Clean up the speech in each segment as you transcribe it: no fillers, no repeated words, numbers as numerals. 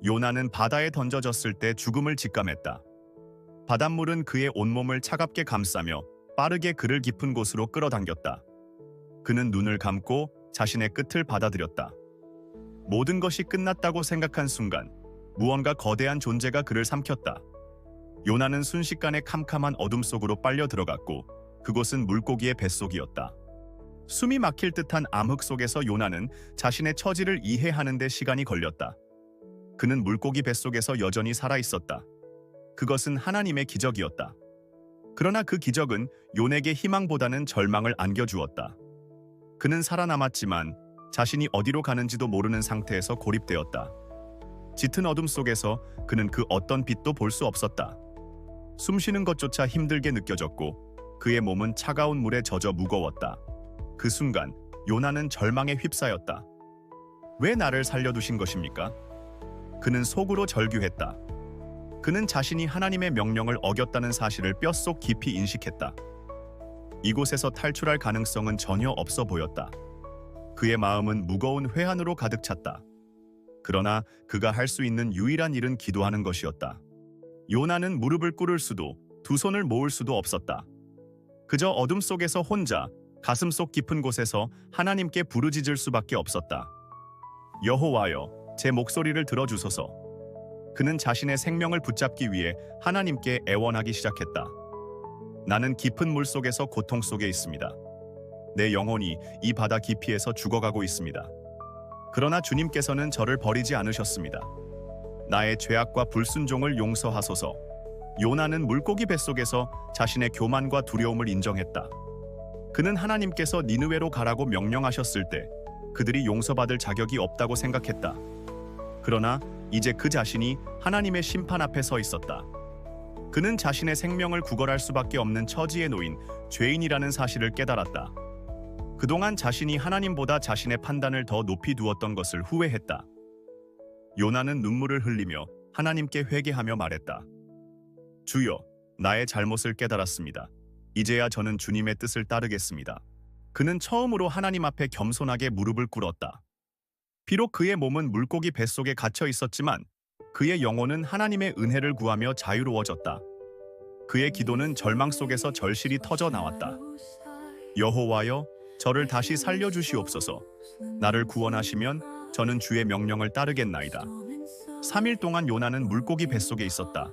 요나는 바다에 던져졌을 때 죽음을 직감했다. 바닷물은 그의 온몸을 차갑게 감싸며 빠르게 그를 깊은 곳으로 끌어당겼다. 그는 눈을 감고 자신의 끝을 받아들였다. 모든 것이 끝났다고 생각한 순간 무언가 거대한 존재가 그를 삼켰다. 요나는 순식간에 캄캄한 어둠 속으로 빨려 들어갔고 그곳은 물고기의 뱃속이었다. 숨이 막힐 듯한 암흑 속에서 요나는 자신의 처지를 이해하는 데 시간이 걸렸다. 그는 물고기 뱃속에서 여전히 살아있었다. 그것은 하나님의 기적이었다. 그러나 그 기적은 요나에게 희망보다는 절망을 안겨주었다. 그는 살아남았지만 자신이 어디로 가는지도 모르는 상태에서 고립되었다. 짙은 어둠 속에서 그는 그 어떤 빛도 볼 수 없었다. 숨쉬는 것조차 힘들게 느껴졌고 그의 몸은 차가운 물에 젖어 무거웠다. 그 순간 요나는 절망에 휩싸였다. 왜 나를 살려두신 것입니까? 그는 속으로 절규했다. 그는 자신이 하나님의 명령을 어겼다는 사실을 뼛속 깊이 인식했다. 이곳에서 탈출할 가능성은 전혀 없어 보였다. 그의 마음은 무거운 회한으로 가득 찼다. 그러나 그가 할 수 있는 유일한 일은 기도하는 것이었다. 요나는 무릎을 꿇을 수도 두 손을 모을 수도 없었다. 그저 어둠 속에서 혼자 가슴속 깊은 곳에서 하나님께 부르짖을 수밖에 없었다. 여호와여, 제 목소리를 들어주소서. 그는 자신의 생명을 붙잡기 위해 하나님께 애원하기 시작했다. 나는 깊은 물 속에서 고통 속에 있습니다. 내 영혼이 이 바다 깊이에서 죽어가고 있습니다. 그러나 주님께서는 저를 버리지 않으셨습니다. 나의 죄악과 불순종을 용서하소서. 요나는 물고기 뱃속에서 자신의 교만과 두려움을 인정했다. 그는 하나님께서 니느웨로 가라고 명령하셨을 때 그들이 용서받을 자격이 없다고 생각했다. 그러나 이제 그 자신이 하나님의 심판 앞에 서 있었다. 그는 자신의 생명을 구걸할 수밖에 없는 처지에 놓인 죄인이라는 사실을 깨달았다. 그동안 자신이 하나님보다 자신의 판단을 더 높이 두었던 것을 후회했다. 요나는 눈물을 흘리며 하나님께 회개하며 말했다. 주여, 나의 잘못을 깨달았습니다. 이제야 저는 주님의 뜻을 따르겠습니다. 그는 처음으로 하나님 앞에 겸손하게 무릎을 꿇었다. 비록 그의 몸은 물고기 뱃속에 갇혀 있었지만 그의 영혼은 하나님의 은혜를 구하며 자유로워졌다. 그의 기도는 절망 속에서 절실히 터져 나왔다. 여호와여, 저를 다시 살려주시옵소서. 나를 구원하시면 저는 주의 명령을 따르겠나이다. 3일 동안 요나는 물고기 뱃속에 있었다.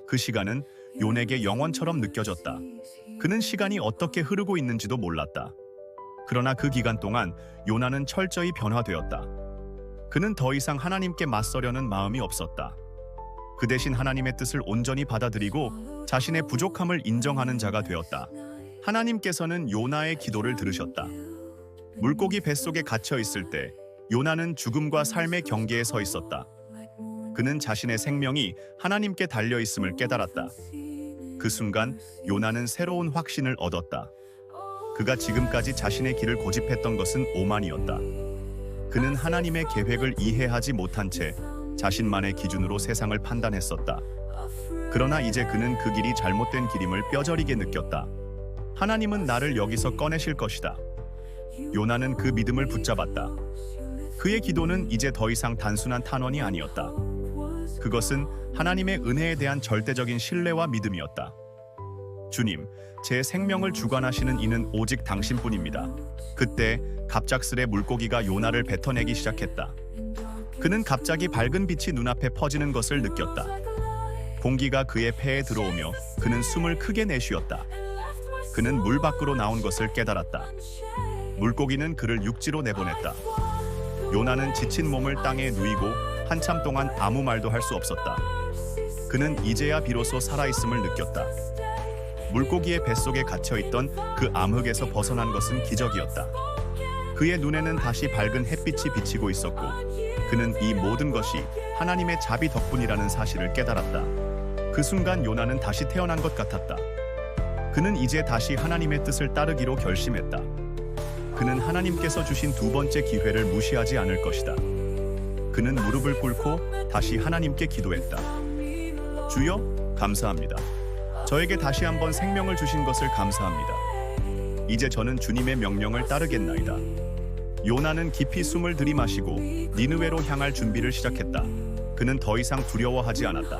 그 시간은 요나에게 영원처럼 느껴졌다. 그는 시간이 어떻게 흐르고 있는지도 몰랐다. 그러나 그 기간 동안 요나는 철저히 변화되었다. 그는 더 이상 하나님께 맞서려는 마음이 없었다. 그 대신 하나님의 뜻을 온전히 받아들이고 자신의 부족함을 인정하는 자가 되었다. 하나님께서는 요나의 기도를 들으셨다. 물고기 뱃속에 갇혀 있을 때 요나는 죽음과 삶의 경계에 서 있었다. 그는 자신의 생명이 하나님께 달려 있음을 깨달았다. 그 순간 요나는 새로운 확신을 얻었다. 그가 지금까지 자신의 길을 고집했던 것은 오만이었다. 그는 하나님의 계획을 이해하지 못한 채 자신만의 기준으로 세상을 판단했었다. 그러나 이제 그는 그 길이 잘못된 길임을 뼈저리게 느꼈다. 하나님은 나를 여기서 꺼내실 것이다. 요나는 그 믿음을 붙잡았다. 그의 기도는 이제 더 이상 단순한 탄원이 아니었다. 그것은 하나님의 은혜에 대한 절대적인 신뢰와 믿음이었다. 주님, 제 생명을 주관하시는 이는 오직 당신뿐입니다. 그때 갑작스레 물고기가 요나를 뱉어내기 시작했다. 그는 갑자기 밝은 빛이 눈앞에 퍼지는 것을 느꼈다. 공기가 그의 폐에 들어오며 그는 숨을 크게 내쉬었다. 그는 물 밖으로 나온 것을 깨달았다. 물고기는 그를 육지로 내보냈다. 요나는 지친 몸을 땅에 누이고 한참 동안 아무 말도 할 수 없었다. 그는 이제야 비로소 살아있음을 느꼈다. 물고기의 뱃속에 갇혀있던 그 암흑에서 벗어난 것은 기적이었다. 그의 눈에는 다시 밝은 햇빛이 비치고 있었고 그는 이 모든 것이 하나님의 자비 덕분이라는 사실을 깨달았다. 그 순간 요나는 다시 태어난 것 같았다. 그는 이제 다시 하나님의 뜻을 따르기로 결심했다. 그는 하나님께서 주신 두 번째 기회를 무시하지 않을 것이다. 그는 무릎을 꿇고 다시 하나님께 기도했다. 주여, 감사합니다. 저에게 다시 한번 생명을 주신 것을 감사합니다. 이제 저는 주님의 명령을 따르겠나이다. 요나는 깊이 숨을 들이마시고 니느웨로 향할 준비를 시작했다. 그는 더 이상 두려워하지 않았다.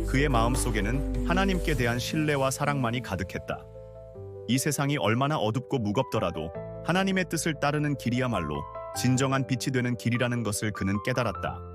그의 마음속에는 하나님께 대한 신뢰와 사랑만이 가득했다. 이 세상이 얼마나 어둡고 무겁더라도 하나님의 뜻을 따르는 길이야말로 진정한 빛이 되는 길이라는 것을 그는 깨달았다.